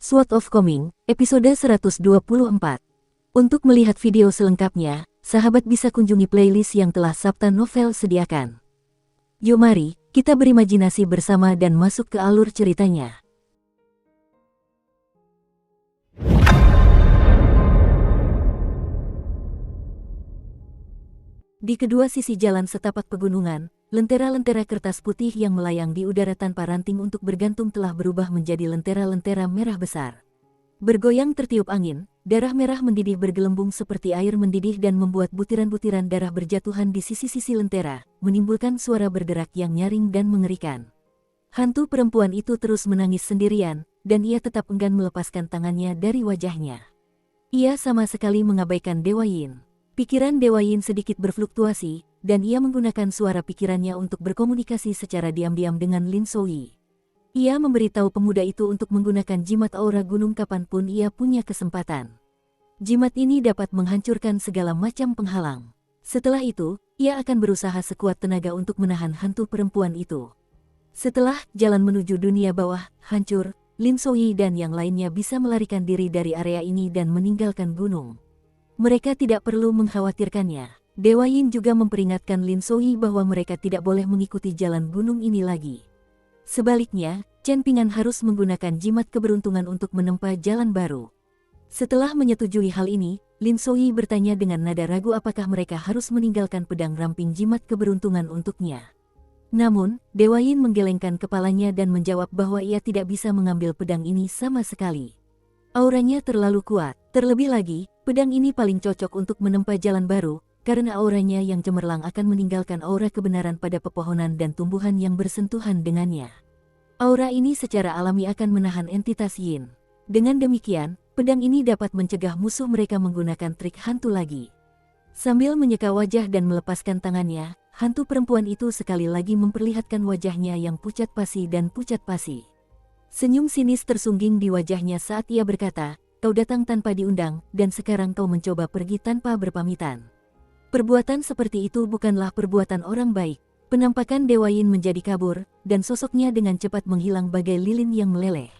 Sword of Coming, episode 124. Untuk melihat video selengkapnya, sahabat bisa kunjungi playlist yang telah Sabta Novel sediakan. Yo mari, kita berimajinasi bersama dan masuk ke alur ceritanya. Di kedua sisi jalan setapak pegunungan, lentera-lentera kertas putih yang melayang di udara tanpa ranting untuk bergantung telah berubah menjadi lentera-lentera merah besar. Bergoyang tertiup angin, darah merah mendidih bergelembung seperti air mendidih dan membuat butiran-butiran darah berjatuhan di sisi-sisi lentera, menimbulkan suara berderak yang nyaring dan mengerikan. Hantu perempuan itu terus menangis sendirian, dan ia tetap enggan melepaskan tangannya dari wajahnya. Ia sama sekali mengabaikan Dewa Yin. Pikiran Dewa Yin sedikit berfluktuasi, dan ia menggunakan suara pikirannya untuk berkomunikasi secara diam-diam dengan Lin Soyi. Ia memberitahu pemuda itu untuk menggunakan jimat aura gunung kapanpun ia punya kesempatan. Jimat ini dapat menghancurkan segala macam penghalang. Setelah itu, ia akan berusaha sekuat tenaga untuk menahan hantu perempuan itu. Setelah jalan menuju dunia bawah hancur, Lin Soyi dan yang lainnya bisa melarikan diri dari area ini dan meninggalkan gunung. Mereka tidak perlu mengkhawatirkannya. Dewa Yin juga memperingatkan Lin Soyi bahwa mereka tidak boleh mengikuti jalan gunung ini lagi. Sebaliknya, Chen Pingan harus menggunakan jimat keberuntungan untuk menempa jalan baru. Setelah menyetujui hal ini, Lin Soyi bertanya dengan nada ragu apakah mereka harus meninggalkan pedang ramping jimat keberuntungan untuknya. Namun, Dewa Yin menggelengkan kepalanya dan menjawab bahwa ia tidak bisa mengambil pedang ini sama sekali. Auranya terlalu kuat. Terlebih lagi, pedang ini paling cocok untuk menempa jalan baru, karena auranya yang cemerlang akan meninggalkan aura kebenaran pada pepohonan dan tumbuhan yang bersentuhan dengannya. Aura ini secara alami akan menahan entitas Yin. Dengan demikian, pedang ini dapat mencegah musuh mereka menggunakan trik hantu lagi. Sambil menyeka wajah dan melepaskan tangannya, hantu perempuan itu sekali lagi memperlihatkan wajahnya yang pucat pasi dan pucat pasi. Senyum sinis tersungging di wajahnya saat ia berkata, "Kau datang tanpa diundang, dan sekarang kau mencoba pergi tanpa berpamitan." Perbuatan seperti itu bukanlah perbuatan orang baik. Penampakan Dewa Yin menjadi kabur, dan sosoknya dengan cepat menghilang bagai lilin yang meleleh.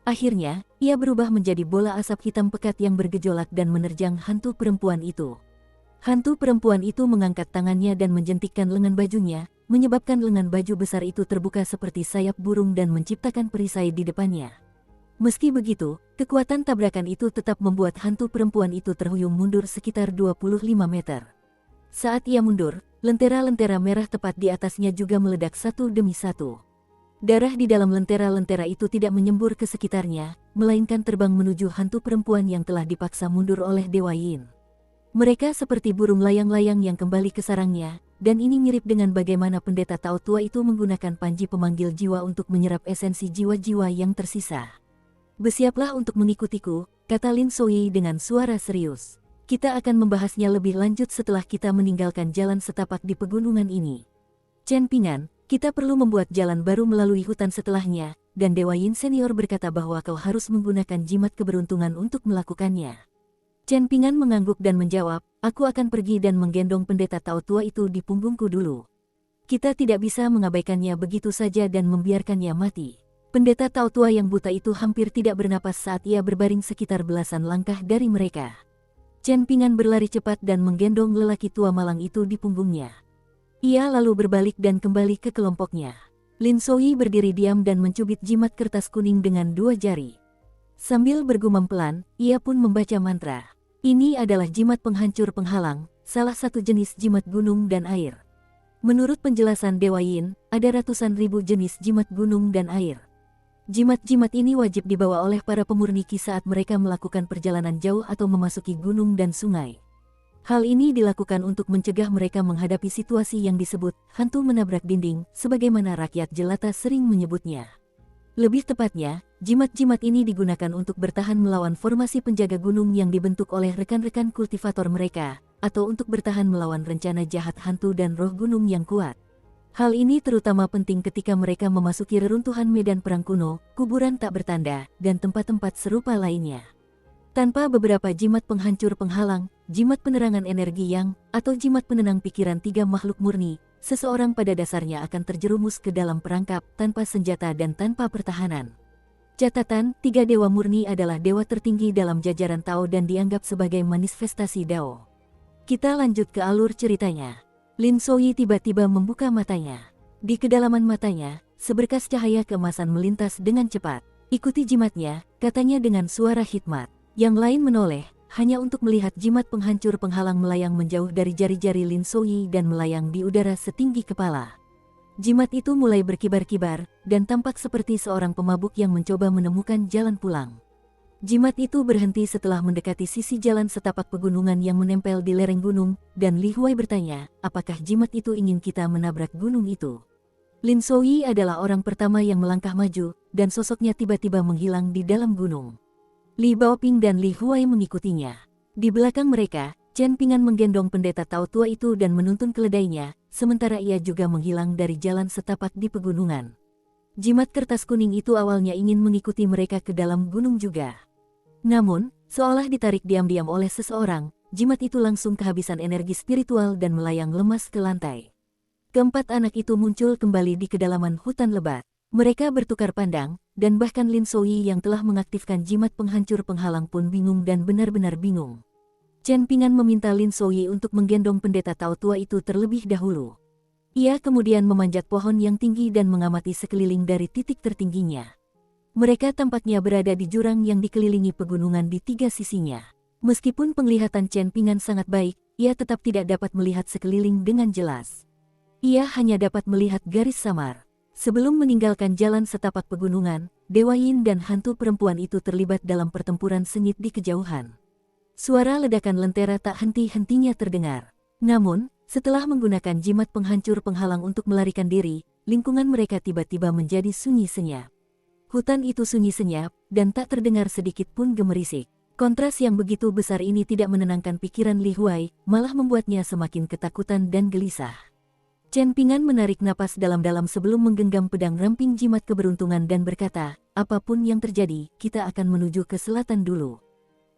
Akhirnya, ia berubah menjadi bola asap hitam pekat yang bergejolak dan menerjang hantu perempuan itu. Hantu perempuan itu mengangkat tangannya dan menjentikkan lengan bajunya, menyebabkan lengan baju besar itu terbuka seperti sayap burung dan menciptakan perisai di depannya. Meski begitu, kekuatan tabrakan itu tetap membuat hantu perempuan itu terhuyung mundur sekitar 25 meter. Saat ia mundur, lentera-lentera merah tepat di atasnya juga meledak satu demi satu. Darah di dalam lentera-lentera itu tidak menyembur ke sekitarnya, melainkan terbang menuju hantu perempuan yang telah dipaksa mundur oleh Dewa Yin. Mereka seperti burung layang-layang yang kembali ke sarangnya, dan ini mirip dengan bagaimana pendeta Tao tua itu menggunakan panji pemanggil jiwa untuk menyerap esensi jiwa-jiwa yang tersisa. "Bersiaplah untuk mengikutiku," kata Lin Soyi dengan suara serius. "Kita akan membahasnya lebih lanjut setelah kita meninggalkan jalan setapak di pegunungan ini. Chen Pingan, kita perlu membuat jalan baru melalui hutan setelahnya," dan Dewa Yin senior berkata bahwa kau harus menggunakan jimat keberuntungan untuk melakukannya. Chen Pingan mengangguk dan menjawab, "Aku akan pergi dan menggendong pendeta Tao tua itu di punggungku dulu. Kita tidak bisa mengabaikannya begitu saja dan membiarkannya mati." Pendeta Tao tua yang buta itu hampir tidak bernapas saat ia berbaring sekitar belasan langkah dari mereka. Chen Pingan berlari cepat dan menggendong lelaki tua malang itu di punggungnya. Ia lalu berbalik dan kembali ke kelompoknya. Lin Soyi berdiri diam dan mencubit jimat kertas kuning dengan dua jari. Sambil bergumam pelan, ia pun membaca mantra. Ini adalah jimat penghancur penghalang, salah satu jenis jimat gunung dan air. Menurut penjelasan Dewa Yin, ada ratusan ribu jenis jimat gunung dan air. Jimat-jimat ini wajib dibawa oleh para pemurniki saat mereka melakukan perjalanan jauh atau memasuki gunung dan sungai. Hal ini dilakukan untuk mencegah mereka menghadapi situasi yang disebut hantu menabrak dinding, sebagaimana rakyat jelata sering menyebutnya. Lebih tepatnya, jimat-jimat ini digunakan untuk bertahan melawan formasi penjaga gunung yang dibentuk oleh rekan-rekan kultivator mereka, atau untuk bertahan melawan rencana jahat hantu dan roh gunung yang kuat. Hal ini terutama penting ketika mereka memasuki reruntuhan medan perang kuno, kuburan tak bertanda, dan tempat-tempat serupa lainnya. Tanpa beberapa jimat penghancur penghalang, jimat penerangan energi yang, atau jimat penenang pikiran tiga makhluk murni, seseorang pada dasarnya akan terjerumus ke dalam perangkap tanpa senjata dan tanpa pertahanan. Catatan, 3 dewa murni adalah dewa tertinggi dalam jajaran Tao dan dianggap sebagai manifestasi Dao. Kita lanjut ke alur ceritanya. Lin Souyi tiba-tiba membuka matanya. Di kedalaman matanya, seberkas cahaya keemasan melintas dengan cepat. Ikuti jimatnya, katanya dengan suara hikmat. Yang lain menoleh, hanya untuk melihat jimat penghancur penghalang melayang menjauh dari jari-jari Lin Souyi dan melayang di udara setinggi kepala. Jimat itu mulai berkibar-kibar, dan tampak seperti seorang pemabuk yang mencoba menemukan jalan pulang. Jimat itu berhenti setelah mendekati sisi jalan setapak pegunungan yang menempel di lereng gunung, dan Li Huai bertanya, apakah jimat itu ingin kita menabrak gunung itu? Lin Souyi adalah orang pertama yang melangkah maju, dan sosoknya tiba-tiba menghilang di dalam gunung. Li Baoping dan Li Huai mengikutinya. Di belakang mereka, Chen Pingan menggendong pendeta Tao tua itu dan menuntun keledainya, sementara ia juga menghilang dari jalan setapak di pegunungan. Jimat kertas kuning itu awalnya ingin mengikuti mereka ke dalam gunung juga. Namun, seolah ditarik diam-diam oleh seseorang, jimat itu langsung kehabisan energi spiritual dan melayang lemas ke lantai. Keempat anak itu muncul kembali di kedalaman hutan lebat. Mereka bertukar pandang, dan bahkan Lin Souyi yang telah mengaktifkan jimat penghancur penghalang pun bingung dan benar-benar bingung. Chen Pingan meminta Lin Souyi untuk menggendong pendeta Tao tua itu terlebih dahulu. Ia kemudian memanjat pohon yang tinggi dan mengamati sekeliling dari titik tertingginya. Mereka tampaknya berada di jurang yang dikelilingi pegunungan di 3 sisinya. Meskipun penglihatan Chen Pingan sangat baik, ia tetap tidak dapat melihat sekeliling dengan jelas. Ia hanya dapat melihat garis samar. Sebelum meninggalkan jalan setapak pegunungan, Dewa Yin dan hantu perempuan itu terlibat dalam pertempuran sengit di kejauhan. Suara ledakan lentera tak henti-hentinya terdengar. Namun, setelah menggunakan jimat penghancur penghalang untuk melarikan diri, lingkungan mereka tiba-tiba menjadi sunyi senyap. Hutan itu sunyi senyap, dan tak terdengar sedikit pun gemerisik. Kontras yang begitu besar ini tidak menenangkan pikiran Li Huai, malah membuatnya semakin ketakutan dan gelisah. Chen Pingan menarik napas dalam-dalam sebelum menggenggam pedang ramping jimat keberuntungan dan berkata, apapun yang terjadi, kita akan menuju ke selatan dulu.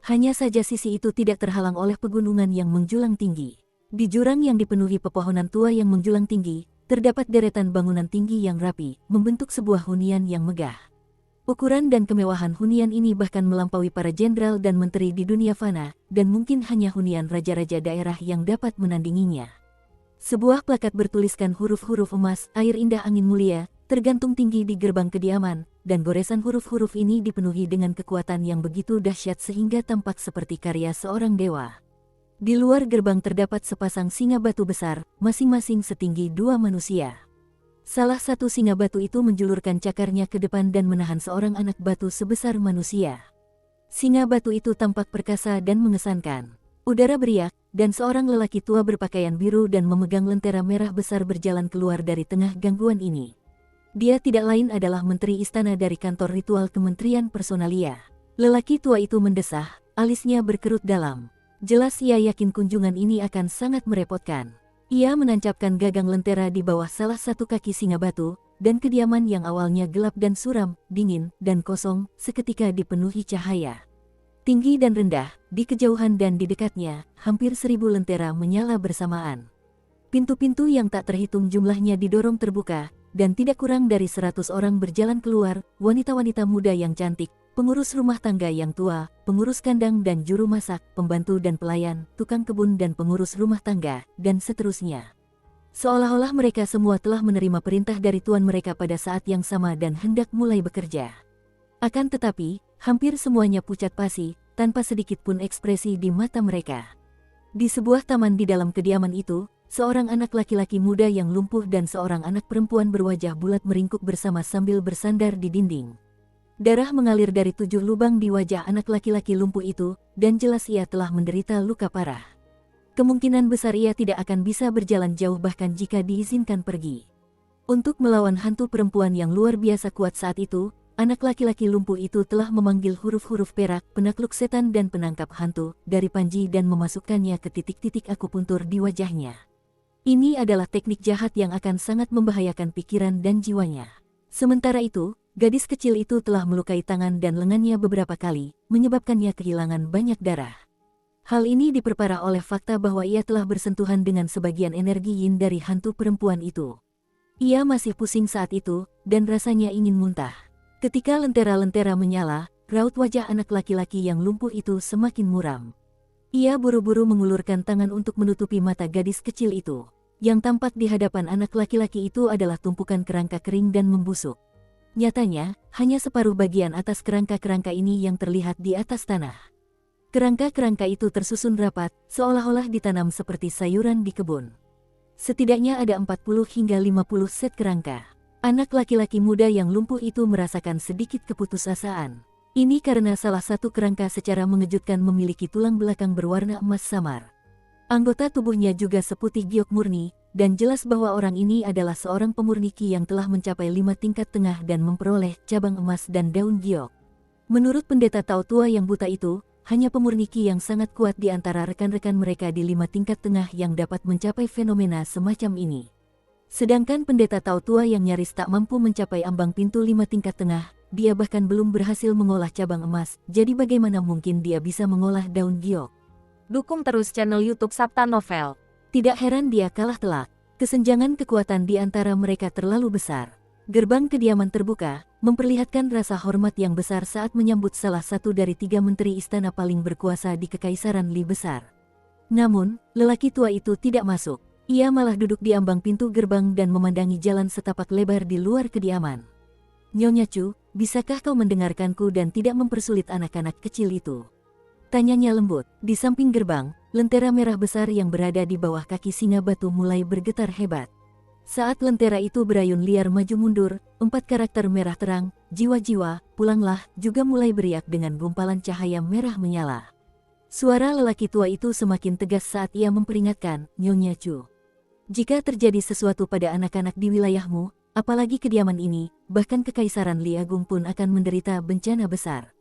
Hanya saja sisi itu tidak terhalang oleh pegunungan yang menjulang tinggi. Di jurang yang dipenuhi pepohonan tua yang menjulang tinggi, terdapat deretan bangunan tinggi yang rapi, membentuk sebuah hunian yang megah. Ukuran dan kemewahan hunian ini bahkan melampaui para jenderal dan menteri di dunia fana, dan mungkin hanya hunian raja-raja daerah yang dapat menandinginya. Sebuah plakat bertuliskan huruf-huruf emas, air indah angin mulia, tergantung tinggi di gerbang kediaman, dan goresan huruf-huruf ini dipenuhi dengan kekuatan yang begitu dahsyat sehingga tampak seperti karya seorang dewa. Di luar gerbang terdapat sepasang singa batu besar, masing-masing setinggi 2 manusia. Salah satu singa batu itu menjulurkan cakarnya ke depan dan menahan seorang anak batu sebesar manusia. Singa batu itu tampak perkasa dan mengesankan. Udara beriak, dan seorang lelaki tua berpakaian biru dan memegang lentera merah besar berjalan keluar dari tengah gangguan ini. Dia tidak lain adalah menteri istana dari kantor ritual Kementerian Personalia. Lelaki tua itu mendesah, alisnya berkerut dalam. Jelas ia yakin kunjungan ini akan sangat merepotkan. Ia menancapkan gagang lentera di bawah salah satu kaki singa batu, dan kediaman yang awalnya gelap dan suram, dingin, dan kosong, seketika dipenuhi cahaya. Tinggi dan rendah, di kejauhan dan di dekatnya, hampir 1000 lentera menyala bersamaan. Pintu-pintu yang tak terhitung jumlahnya didorong terbuka, dan tidak kurang dari 100 orang berjalan keluar, wanita-wanita muda yang cantik, pengurus rumah tangga yang tua, pengurus kandang dan juru masak, pembantu dan pelayan, tukang kebun dan pengurus rumah tangga, dan seterusnya. Seolah-olah mereka semua telah menerima perintah dari tuan mereka pada saat yang sama dan hendak mulai bekerja. Akan tetapi, hampir semuanya pucat pasi, tanpa sedikit pun ekspresi di mata mereka. Di sebuah taman di dalam kediaman itu, seorang anak laki-laki muda yang lumpuh dan seorang anak perempuan berwajah bulat meringkuk bersama sambil bersandar di dinding. Darah mengalir dari 7 lubang di wajah anak laki-laki lumpuh itu, dan jelas ia telah menderita luka parah. Kemungkinan besar ia tidak akan bisa berjalan jauh bahkan jika diizinkan pergi. Untuk melawan hantu perempuan yang luar biasa kuat saat itu, anak laki-laki lumpuh itu telah memanggil huruf-huruf perak, penakluk setan dan penangkap hantu, dari panji dan memasukkannya ke titik-titik akupuntur di wajahnya. Ini adalah teknik jahat yang akan sangat membahayakan pikiran dan jiwanya. Sementara itu, gadis kecil itu telah melukai tangan dan lengannya beberapa kali, menyebabkannya kehilangan banyak darah. Hal ini diperparah oleh fakta bahwa ia telah bersentuhan dengan sebagian energi yin dari hantu perempuan itu. Ia masih pusing saat itu, dan rasanya ingin muntah. Ketika lentera-lentera menyala, raut wajah anak laki-laki yang lumpuh itu semakin muram. Ia buru-buru mengulurkan tangan untuk menutupi mata gadis kecil itu. Yang tampak di hadapan anak laki-laki itu adalah tumpukan kerangka kering dan membusuk. Nyatanya, hanya separuh bagian atas kerangka-kerangka ini yang terlihat di atas tanah. Kerangka-kerangka itu tersusun rapat, seolah-olah ditanam seperti sayuran di kebun. Setidaknya ada 40 hingga 50 set kerangka. Anak laki-laki muda yang lumpuh itu merasakan sedikit keputusasaan. Ini karena salah satu kerangka secara mengejutkan memiliki tulang belakang berwarna emas samar. Anggota tubuhnya juga seputih giok murni, dan jelas bahwa orang ini adalah seorang pemurniki yang telah mencapai 5 tingkat tengah dan memperoleh cabang emas dan daun giok. Menurut pendeta Tao tua yang buta itu, hanya pemurniki yang sangat kuat di antara rekan-rekan mereka di 5 tingkat tengah yang dapat mencapai fenomena semacam ini. Sedangkan pendeta Tao tua yang nyaris tak mampu mencapai ambang pintu 5 tingkat tengah, dia bahkan belum berhasil mengolah cabang emas, jadi bagaimana mungkin dia bisa mengolah daun giok? Dukung terus channel YouTube Sabta Novel. Tidak heran dia kalah telak. Kesenjangan kekuatan di antara mereka terlalu besar. Gerbang kediaman terbuka, memperlihatkan rasa hormat yang besar saat menyambut salah satu dari 3 menteri istana paling berkuasa di Kekaisaran Li Besar. Namun, lelaki tua itu tidak masuk. Ia malah duduk di ambang pintu gerbang dan memandangi jalan setapak lebar di luar kediaman. Nyonya Chu, bisakah kau mendengarkanku dan tidak mempersulit anak-anak kecil itu? Tanyanya lembut. Di samping gerbang, lentera merah besar yang berada di bawah kaki singa batu mulai bergetar hebat. Saat lentera itu berayun liar maju mundur, 4 karakter merah terang, jiwa-jiwa, pulanglah, juga mulai beriak dengan gumpalan cahaya merah menyala. Suara lelaki tua itu semakin tegas saat ia memperingatkan, Nyonya Chu. Jika terjadi sesuatu pada anak-anak di wilayahmu, apalagi kediaman ini, bahkan Kekaisaran Li Agung pun akan menderita bencana besar.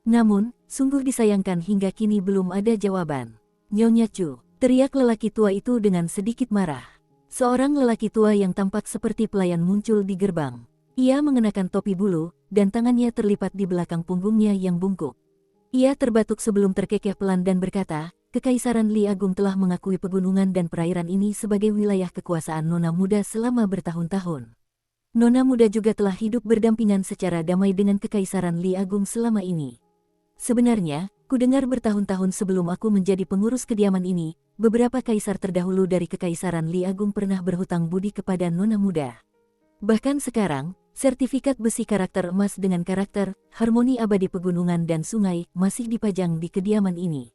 Namun, sungguh disayangkan hingga kini belum ada jawaban. Nyonya Chu, teriak lelaki tua itu dengan sedikit marah. Seorang lelaki tua yang tampak seperti pelayan muncul di gerbang. Ia mengenakan topi bulu, dan tangannya terlipat di belakang punggungnya yang bungkuk. Ia terbatuk sebelum terkekeh pelan dan berkata, Kekaisaran Li Agung telah mengakui pegunungan dan perairan ini sebagai wilayah kekuasaan Nona Muda selama bertahun-tahun. Nona Muda juga telah hidup berdampingan secara damai dengan Kekaisaran Li Agung selama ini. Sebenarnya, kudengar bertahun-tahun sebelum aku menjadi pengurus kediaman ini, beberapa kaisar terdahulu dari Kekaisaran Li Agung pernah berhutang budi kepada Nona Muda. Bahkan sekarang, sertifikat besi karakter emas dengan karakter harmoni abadi pegunungan dan sungai masih dipajang di kediaman ini.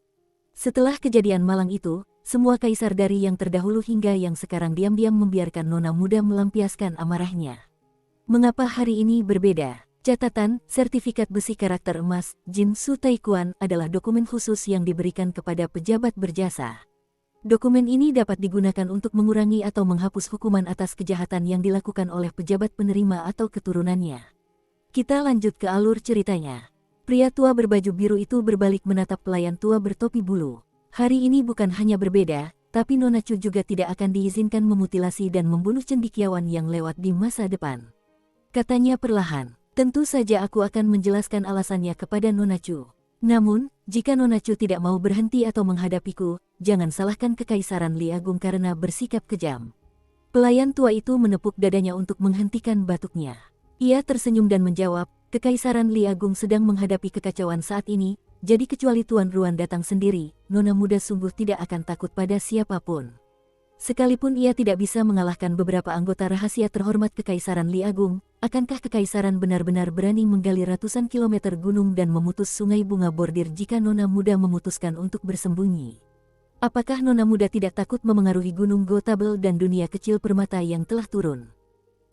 Setelah kejadian malang itu, semua kaisar dari yang terdahulu hingga yang sekarang diam-diam membiarkan Nona Muda melampiaskan amarahnya. Mengapa hari ini berbeda? Catatan, sertifikat besi karakter emas, Jin Su Taikuan adalah dokumen khusus yang diberikan kepada pejabat berjasa. Dokumen ini dapat digunakan untuk mengurangi atau menghapus hukuman atas kejahatan yang dilakukan oleh pejabat penerima atau keturunannya. Kita lanjut ke alur ceritanya. Pria tua berbaju biru itu berbalik menatap pelayan tua bertopi bulu. Hari ini bukan hanya berbeda, tapi Nona Chu juga tidak akan diizinkan memutilasi dan membunuh cendekiawan yang lewat di masa depan. Katanya perlahan. Tentu saja aku akan menjelaskan alasannya kepada Nona Chu. Namun, jika Nona Chu tidak mau berhenti atau menghadapiku, jangan salahkan Kekaisaran Li Agung karena bersikap kejam. Pelayan tua itu menepuk dadanya untuk menghentikan batuknya. Ia tersenyum dan menjawab, Kekaisaran Li Agung sedang menghadapi kekacauan saat ini, jadi kecuali Tuan Ruan datang sendiri, Nona Muda sungguh tidak akan takut pada siapapun. Sekalipun ia tidak bisa mengalahkan beberapa anggota rahasia terhormat Kekaisaran Li Agung, akankah Kekaisaran benar-benar berani menggali ratusan kilometer gunung dan memutus sungai bunga bordir jika Nona Muda memutuskan untuk bersembunyi? Apakah Nona Muda tidak takut memengaruhi Gunung Gotabel dan dunia kecil permata yang telah turun?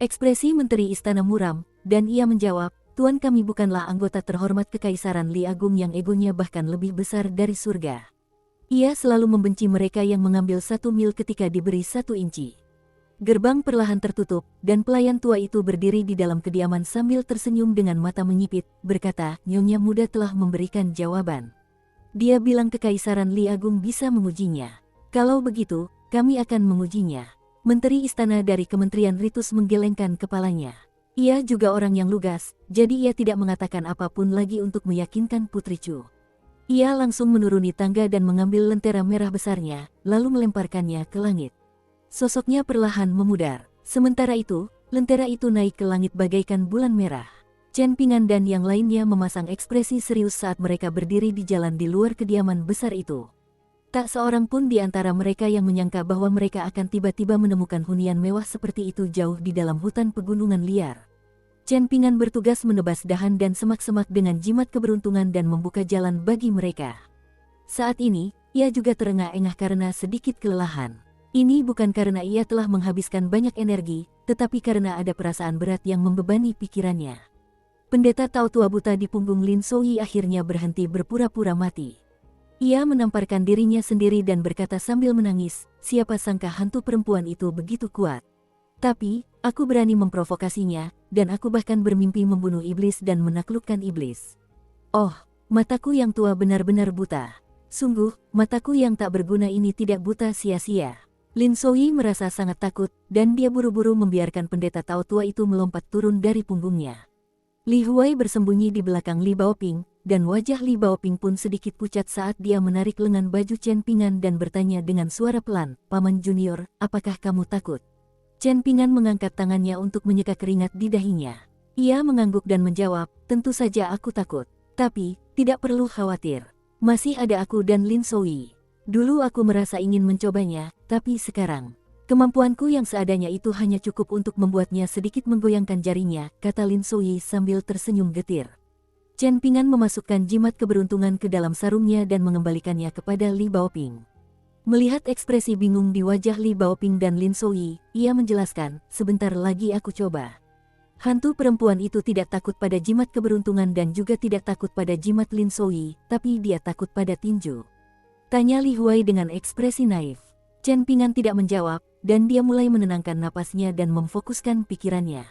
Ekspresi Menteri Istana muram, dan ia menjawab, Tuan kami bukanlah anggota terhormat Kekaisaran Li Agung yang egonya bahkan lebih besar dari surga. Ia selalu membenci mereka yang mengambil 1 mil ketika diberi 1 inci. Gerbang perlahan tertutup, dan pelayan tua itu berdiri di dalam kediaman sambil tersenyum dengan mata menyipit, berkata, Nyonya Muda telah memberikan jawaban. Dia bilang Kekaisaran Li Agung bisa mengujinya. Kalau begitu, kami akan mengujinya. Menteri Istana dari Kementerian Ritus menggelengkan kepalanya. Ia juga orang yang lugas, jadi ia tidak mengatakan apapun lagi untuk meyakinkan Putri Chu. Ia langsung menuruni tangga dan mengambil lentera merah besarnya, lalu melemparkannya ke langit. Sosoknya perlahan memudar. Sementara itu, lentera itu naik ke langit bagaikan bulan merah. Chen Pingan dan yang lainnya memasang ekspresi serius saat mereka berdiri di jalan di luar kediaman besar itu. Tak seorang pun di antara mereka yang menyangka bahwa mereka akan tiba-tiba menemukan hunian mewah seperti itu jauh di dalam hutan pegunungan liar. Chen Pingan bertugas menebas dahan dan semak-semak dengan jimat keberuntungan dan membuka jalan bagi mereka. Saat ini, ia juga terengah-engah karena sedikit kelelahan. Ini bukan karena ia telah menghabiskan banyak energi, tetapi karena ada perasaan berat yang membebani pikirannya. Pendeta tahu tua buta di punggung Lin Soyi akhirnya berhenti berpura-pura mati. Ia menamparkan dirinya sendiri dan berkata sambil menangis, siapa sangka hantu perempuan itu begitu kuat. Tapi, aku berani memprovokasinya, dan aku bahkan bermimpi membunuh iblis dan menaklukkan iblis. Oh, mataku yang tua benar-benar buta. Sungguh, mataku yang tak berguna ini tidak buta sia-sia. Lin Soyi merasa sangat takut, dan dia buru-buru membiarkan pendeta tahu tua itu melompat turun dari punggungnya. Li Huai bersembunyi di belakang Li Baoping, dan wajah Li Baoping pun sedikit pucat saat dia menarik lengan baju Chen Pingan dan bertanya dengan suara pelan, Paman Junior, apakah kamu takut? Chen Pingan mengangkat tangannya untuk menyeka keringat di dahinya. Ia mengangguk dan menjawab, tentu saja aku takut. Tapi, tidak perlu khawatir. Masih ada aku dan Lin Soyi. Dulu aku merasa ingin mencobanya, tapi sekarang, kemampuanku yang seadanya itu hanya cukup untuk membuatnya sedikit menggoyangkan jarinya, kata Lin Soyi sambil tersenyum getir. Chen Pingan memasukkan jimat keberuntungan ke dalam sarungnya dan mengembalikannya kepada Li Baoping. Melihat ekspresi bingung di wajah Li Baoping dan Lin Soyi, ia menjelaskan, sebentar lagi aku coba. Hantu perempuan itu tidak takut pada jimat keberuntungan dan juga tidak takut pada jimat Lin Soyi, tapi dia takut pada tinju. Tanya Li Huai dengan ekspresi naif. Chen Pingan tidak menjawab, dan dia mulai menenangkan napasnya dan memfokuskan pikirannya.